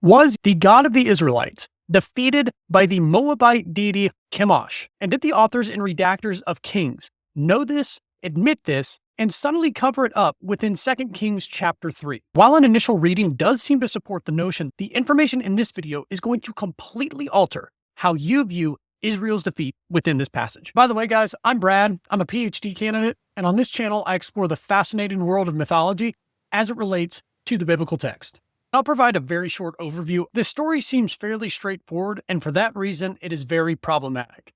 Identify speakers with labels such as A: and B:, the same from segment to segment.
A: Was the God of the Israelites defeated by the Moabite deity Chemosh? And did the authors and redactors of Kings know this, admit this, and subtly cover it up within 2 Kings chapter 3? While an initial reading does seem to support the notion, the information in this video is going to completely alter how you view Israel's defeat within this passage. By the way, guys, I'm Brad. I'm a PhD candidate, and on this channel, I explore the fascinating world of mythology as it relates to the biblical text. I'll provide a very short overview. This story seems fairly straightforward, and for that reason, it is very problematic.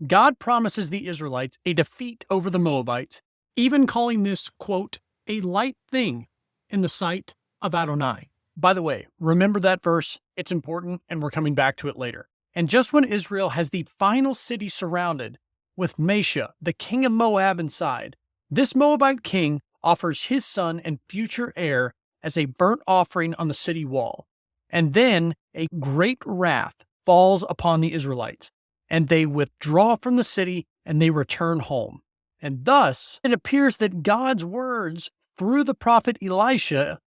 A: God promises the Israelites a defeat over the Moabites, even calling this, quote, a light thing in the sight of Adonai. By the way, remember that verse. It's important, and we're coming back to it later. And just when Israel has the final city surrounded, with Mesha, the king of Moab, inside, this Moabite king offers his son and future heir as a burnt offering on the city wall. And then a great wrath falls upon the Israelites, and they withdraw from the city and they return home. And thus, it appears that God's words through the prophet Elisha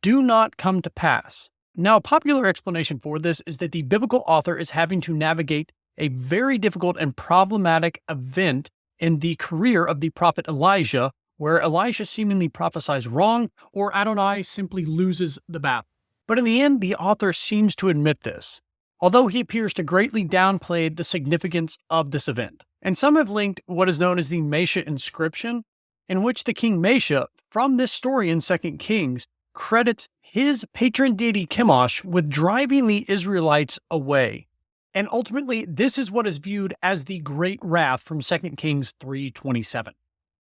A: do not come to pass. Now, a popular explanation for this is that the biblical author is having to navigate a very difficult and problematic event in the career of the prophet Elijah, where Elisha seemingly prophesies wrong, or Adonai simply loses the battle. But in the end, the author seems to admit this, although he appears to greatly downplay the significance of this event. And some have linked what is known as the Mesha Inscription, in which the king Mesha, from this story in 2 Kings, credits his patron deity Chemosh with driving the Israelites away. And ultimately, this is what is viewed as the Great Wrath from 2 Kings 3:27.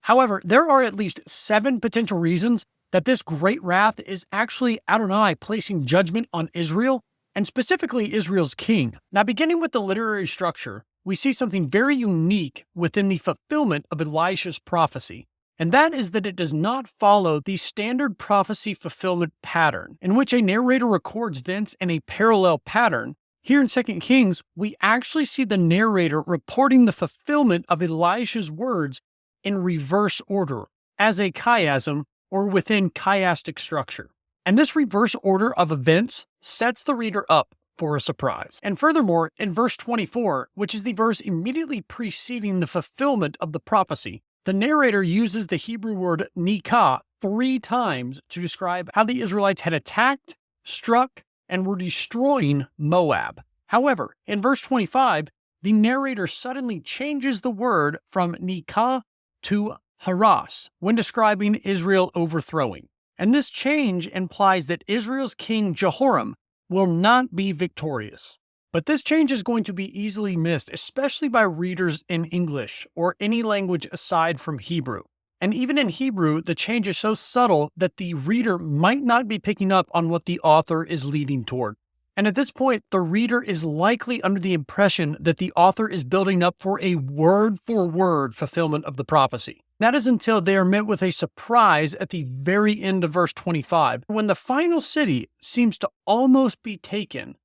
A: However, there are at least 7 potential reasons that this great wrath is actually Adonai placing judgment on Israel, and specifically Israel's king. Now, beginning with the literary structure, we see something very unique within the fulfillment of Elisha's prophecy, and that is that it does not follow the standard prophecy fulfillment pattern, in which a narrator records events in a parallel pattern. Here in 2 Kings, we actually see the narrator reporting the fulfillment of Elisha's words in reverse order, as a chiasm or within chiastic structure. And this reverse order of events sets the reader up for a surprise. And furthermore, in verse 24, which is the verse immediately preceding the fulfillment of the prophecy, the narrator uses the Hebrew word nikah 3 times to describe how the Israelites had attacked, struck, and were destroying Moab. However, in verse 25, the narrator suddenly changes the word from nikah to haras when describing Israel overthrowing. And this change implies that Israel's king Jehoram will not be victorious. But this change is going to be easily missed, especially by readers in English or any language aside from Hebrew. And even in Hebrew, the change is so subtle that the reader might not be picking up on what the author is leading toward. And at this point, the reader is likely under the impression that the author is building up for a word-for-word fulfillment of the prophecy. That is until they are met with a surprise at the very end of verse 25. When the final city seems to almost be taken,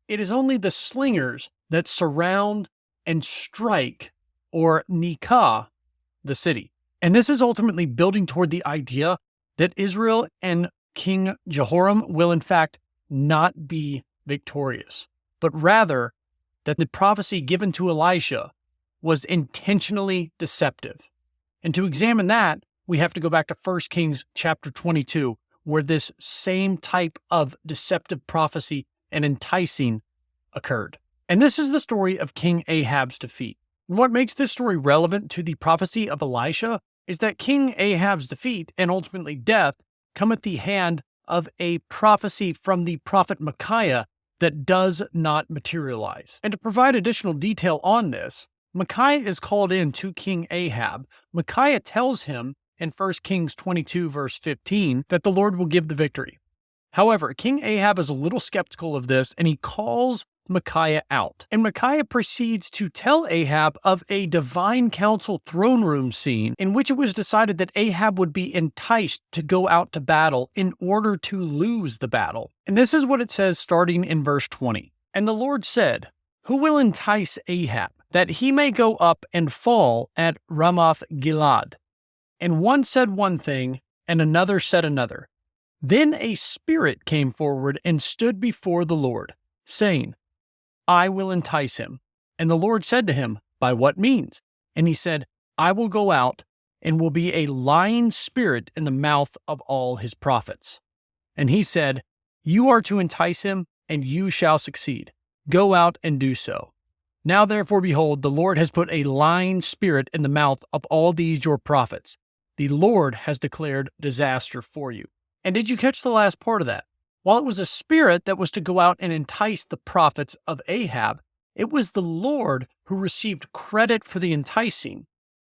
A: it is only the slingers that surround and strike, or nikah, the city. And this is ultimately building toward the idea that Israel and King Jehoram will in fact not be victorious, but rather that the prophecy given to Elisha was intentionally deceptive. And to examine that, we have to go back to 1 Kings chapter 22, where this same type of deceptive prophecy and enticing occurred. And this is the story of King Ahab's defeat. What makes this story relevant to the prophecy of Elisha is that King Ahab's defeat and ultimately death come at the hand of a prophecy from the prophet Micaiah that does not materialize. And to provide additional detail on this, Micaiah is called in to King Ahab. Micaiah tells him in 1 Kings 22 verse 15 that the Lord will give the victory. However, King Ahab is a little skeptical of this, and he calls Micaiah out. And Micaiah proceeds to tell Ahab of a divine council throne room scene in which it was decided that Ahab would be enticed to go out to battle in order to lose the battle. And this is what it says starting in verse 20. And the Lord said, "Who will entice Ahab, that he may go up and fall at Ramoth Gilead?" And one said one thing, and another said another. Then a spirit came forward and stood before the Lord, saying, I will entice him. And the Lord said to him, By what means? And he said, I will go out and will be a lying spirit in the mouth of all his prophets. And he said, You are to entice him, and you shall succeed. Go out and do so. Now therefore, behold, the Lord has put a lying spirit in the mouth of all these your prophets. The Lord has declared disaster for you. And did you catch the last part of that? While it was a spirit that was to go out and entice the prophets of Ahab, it was the Lord who received credit for the enticing.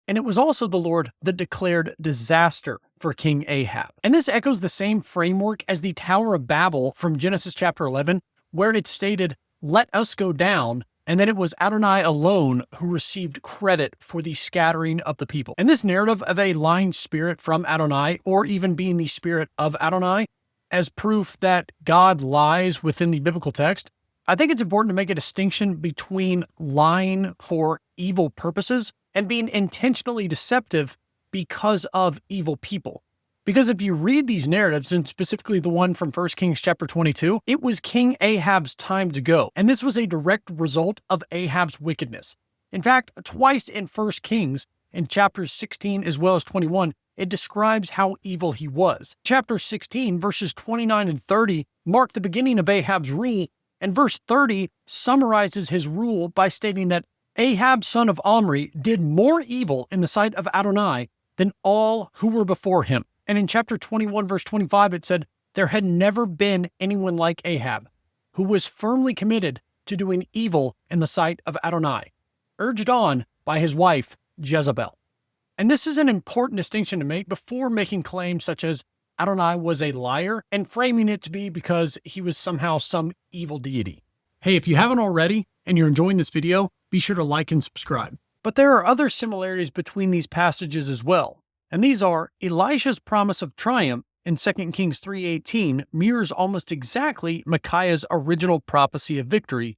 A: And it was also the Lord that declared disaster for King Ahab. And this echoes the same framework as the Tower of Babel from Genesis chapter 11, where it stated, Let us go down, and that it was Adonai alone who received credit for the scattering of the people. And this narrative of a lying spirit from Adonai, or even being the spirit of Adonai, as proof that God lies within the biblical text, I think it's important to make a distinction between lying for evil purposes and being intentionally deceptive because of evil people. Because if you read these narratives, and specifically the one from 1 Kings chapter 22, it was King Ahab's time to go. And this was a direct result of Ahab's wickedness. In fact, twice in 1 Kings, in chapters 16 as well as 21, it describes how evil he was. Chapter 16, verses 29 and 30 mark the beginning of Ahab's rule, and verse 30 summarizes his rule by stating that Ahab, son of Omri, did more evil in the sight of Adonai than all who were before him. And in chapter 21, verse 25, it said, There had never been anyone like Ahab, who was firmly committed to doing evil in the sight of Adonai, urged on by his wife, Jezebel. And this is an important distinction to make before making claims such as Adonai was a liar and framing it to be because he was somehow some evil deity. Hey, if you haven't already and you're enjoying this video, be sure to like and subscribe. But there are other similarities between these passages as well. And these are Elisha's promise of triumph in 2 Kings 3:18 mirrors almost exactly Micaiah's original prophecy of victory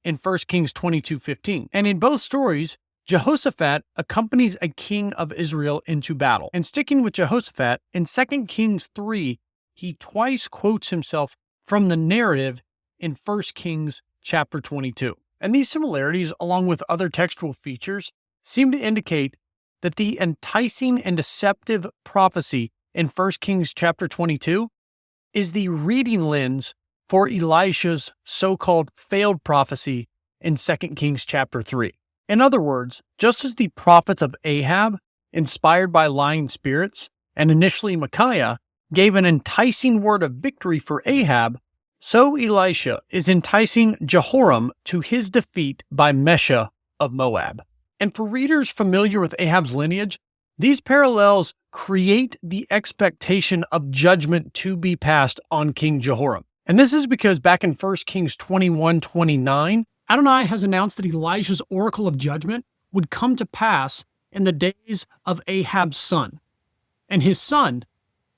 A: in 1 Kings 22:15. And in both stories, Jehoshaphat accompanies a king of Israel into battle. And sticking with Jehoshaphat, in 2 Kings 3, he twice quotes himself from the narrative in 1 Kings chapter 22. And these similarities, along with other textual features, seem to indicate that the enticing and deceptive prophecy in 1 Kings chapter 22 is the reading lens for Elisha's so-called failed prophecy in 2 Kings chapter 3. In other words, just as the prophets of Ahab, inspired by lying spirits, and initially Micaiah, gave an enticing word of victory for Ahab, so Elisha is enticing Jehoram to his defeat by Mesha of Moab. And for readers familiar with Ahab's lineage, these parallels create the expectation of judgment to be passed on King Jehoram. And this is because back in 1 Kings 21:29, Adonai has announced that Elijah's oracle of judgment would come to pass in the days of Ahab's son. And his son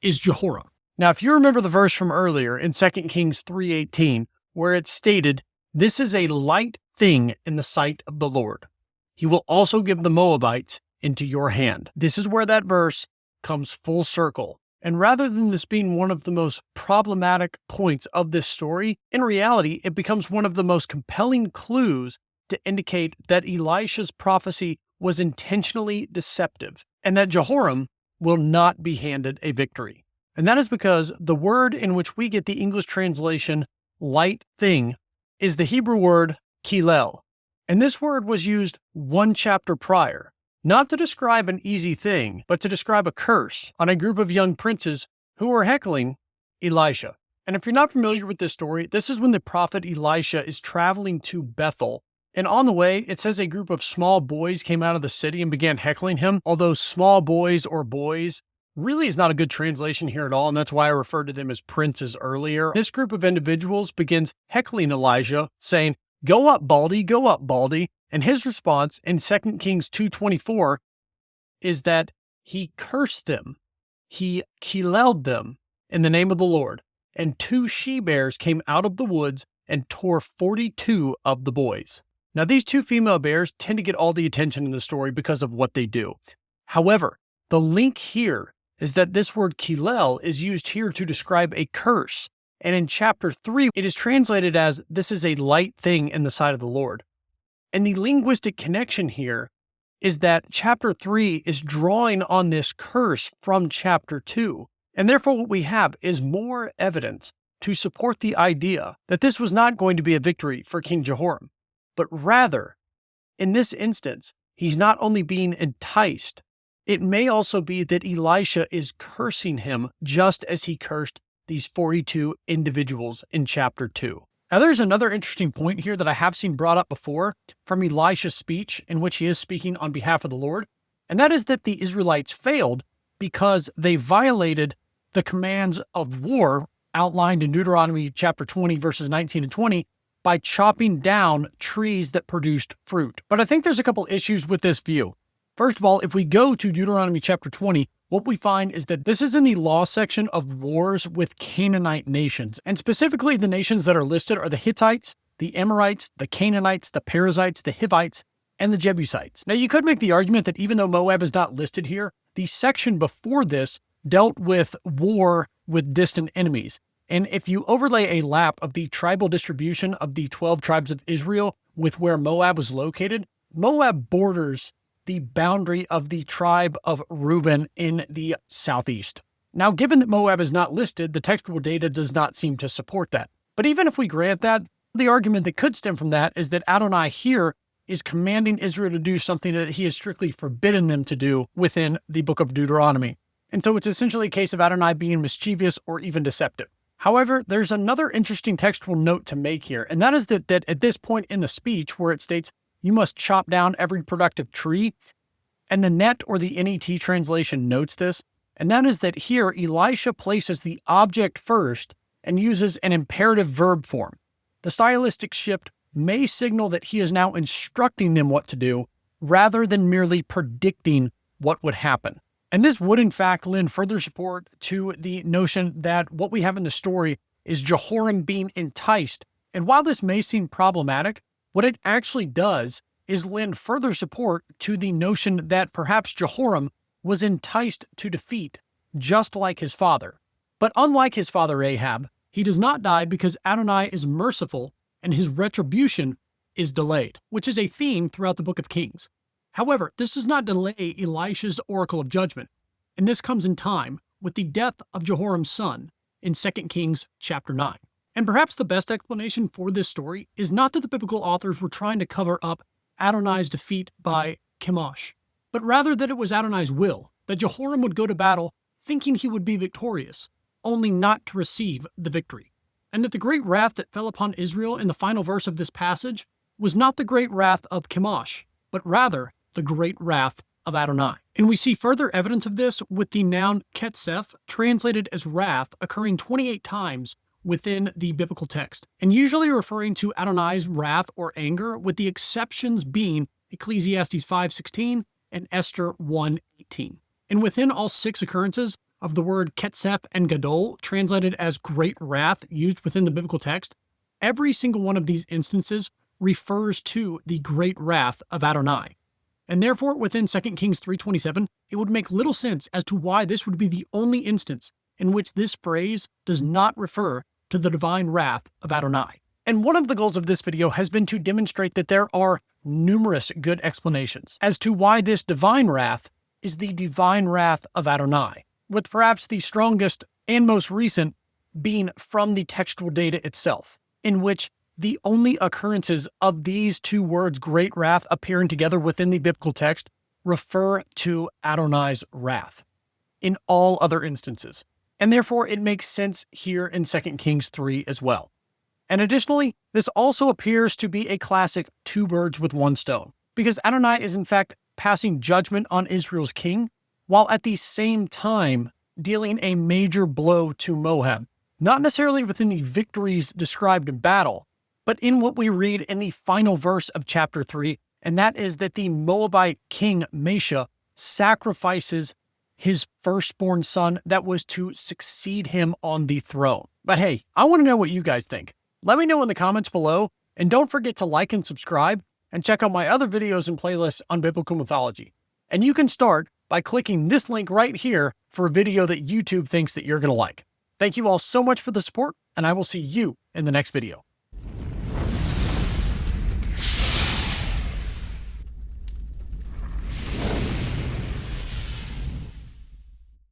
A: is Jehoram. Now, if you remember the verse from earlier in 2 Kings 3:18, where it stated, This is a light thing in the sight of the Lord. He will also give the Moabites into your hand. This is where that verse comes full circle. And rather than this being one of the most problematic points of this story, in reality, it becomes one of the most compelling clues to indicate that Elisha's prophecy was intentionally deceptive and that Jehoram will not be handed a victory. And that is because the word in which we get the English translation light thing is the Hebrew word kilel. And this word was used one chapter prior, not to describe an easy thing, but to describe a curse on a group of young princes who were heckling Elisha. And if you're not familiar with this story, this is when the prophet Elisha is traveling to Bethel. And on the way, it says a group of small boys came out of the city and began heckling him, although small boys or boys really is not a good translation here at all, and that's why I referred to them as princes earlier. This group of individuals begins heckling Elijah, saying, Go up, Baldy, go up, Baldy. And his response in 2 Kings 2:24 is that he cursed them. He kileled them in the name of the Lord. And 2 she-bears came out of the woods and tore 42 of the boys. Now, these 2 female bears tend to get all the attention in the story because of what they do. However, the link here is that this word kilel is used here to describe a curse. And in chapter 3, it is translated as, "This is a light thing in the sight of the Lord." And the linguistic connection here is that chapter 3 is drawing on this curse from chapter 2. And therefore what we have is more evidence to support the idea that this was not going to be a victory for King Jehoram, but rather, in this instance, he's not only being enticed, it may also be that Elisha is cursing him just as he cursed these 42 individuals in chapter 2. Now, there's another interesting point here that I have seen brought up before from Elisha's speech, in which he is speaking on behalf of the Lord, and that is that the Israelites failed because they violated the commands of war outlined in Deuteronomy chapter 20, verses 19 and 20, by chopping down trees that produced fruit. But I think there's a couple issues with this view. First of all, if we go to Deuteronomy chapter 20, what we find is that this is in the law section of wars with Canaanite nations. And specifically, the nations that are listed are the Hittites, the Amorites, the Canaanites, the Perizzites, the Hivites, and the Jebusites. Now, you could make the argument that even though Moab is not listed here, the section before this dealt with war with distant enemies. And if you overlay a map of the tribal distribution of the 12 tribes of Israel with where Moab was located, Moab borders the boundary of the tribe of Reuben in the southeast. Now, given that Moab is not listed, the textual data does not seem to support that. But even if we grant that, the argument that could stem from that is that Adonai here is commanding Israel to do something that he has strictly forbidden them to do within the book of Deuteronomy. And so it's essentially a case of Adonai being mischievous or even deceptive. However, there's another interesting textual note to make here, and that is that at this point in the speech where it states, "You must chop down every productive tree," and the NET or the NET translation notes this, and that is that here Elisha places the object first and uses an imperative verb form. The stylistic shift may signal that he is now instructing them what to do rather than merely predicting what would happen. And this would in fact lend further support to the notion that what we have in the story is Jehoram being enticed. And while this may seem problematic, what it actually does is lend further support to the notion that perhaps Jehoram was enticed to defeat, just like his father. But unlike his father Ahab, he does not die because Adonai is merciful and his retribution is delayed, which is a theme throughout the book of Kings. However, this does not delay Elisha's oracle of judgment, and this comes in time with the death of Jehoram's son in 2 Kings chapter 9. And perhaps the best explanation for this story is not that the biblical authors were trying to cover up Adonai's defeat by Chemosh, but rather that it was Adonai's will that Jehoram would go to battle thinking he would be victorious, only not to receive the victory. And that the great wrath that fell upon Israel in the final verse of this passage was not the great wrath of Chemosh, but rather the great wrath of Adonai. And we see further evidence of this with the noun ketsef, translated as wrath, occurring 28 times within the biblical text, and usually referring to Adonai's wrath or anger, with the exceptions being Ecclesiastes 5:16 and Esther 1:18. And within all 6 occurrences of the word ketsef and gadol, translated as great wrath, used within the biblical text, every single one of these instances refers to the great wrath of Adonai. And therefore, within 2 Kings 3:27, it would make little sense as to why this would be the only instance in which this phrase does not refer to the divine wrath of Adonai. And one of the goals of this video has been to demonstrate that there are numerous good explanations as to why this divine wrath is the divine wrath of Adonai, with perhaps the strongest and most recent being from the textual data itself, in which the only occurrences of these two words, great wrath, appearing together within the biblical text refer to Adonai's wrath in all other instances. And therefore, it makes sense here in 2 Kings 3 as well. And additionally, this also appears to be a classic 2 birds with 1 stone, because Adonai is in fact passing judgment on Israel's king, while at the same time dealing a major blow to Moab, not necessarily within the victories described in battle, but in what we read in the final verse of chapter 3, and that is that the Moabite king Mesha sacrifices his firstborn son that was to succeed him on the throne. But hey, I want to know what you guys think. Let me know in the comments below, and don't forget to like and subscribe, and check out my other videos and playlists on biblical mythology. And you can start by clicking this link right here for a video that YouTube thinks that you're going to like. Thank you all so much for the support, and I will see you in the next video.